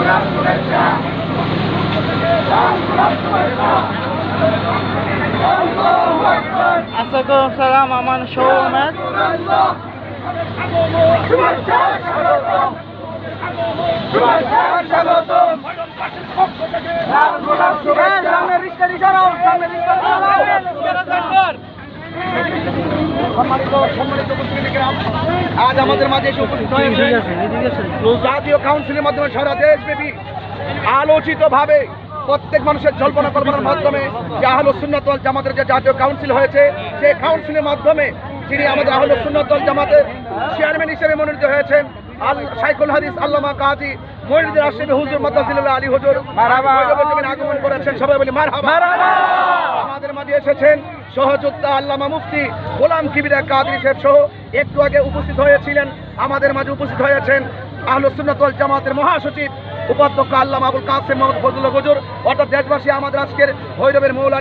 Assalamualaikum salam aman show Ahmed. আজ আমাদের মাঝে এসে উপস্থিত হয়েছে জাতীয় কাউন্সিলের মাধ্যমে সারা দেশব্যাপী আলোচিতভাবে প্রত্যেক মানুষের জল্পনা কল্পনার মাধ্যমে যে আহলুস সুন্নাত ওয়াল জামাতের যে জাতীয় কাউন্সিল হয়েছে সেই কাউন্সিলের মাধ্যমে যিনি আমাদের আহলুস সুন্নাত ওয়াল জামাতের চেয়ারম্যান হিসেবে মনোনীত হয়েছেন শাইখুল হাদিস আল্লামা কাজী মঈনুদ্দিন আশরাফী হুজুর মাদ্দাজিল্লাহ আলী হুজুর আগমন করেছেন। সবাই বলি মারহাবা। আমাদের মাঝে এসেছেন সহযোদ্ধা আল্লামা মুফতি গোলাম কিবরিয়া কাদরী সাহেব সহ একটু আগে উপস্থিত হয়েছিলেন। আমাদের মাঝে উপস্থিত হয়েছেন আহলুস সুন্নাত ওয়াল জামাতের মহাসচিব উপাধ্যক্ষ আল্লামা আবুল কাসেম মোহাম্মদ ফজলুল্লাহ হুজুর। অর্থাৎ দেশবাসী আমাদের আজকের ভৈরবের মৌলানা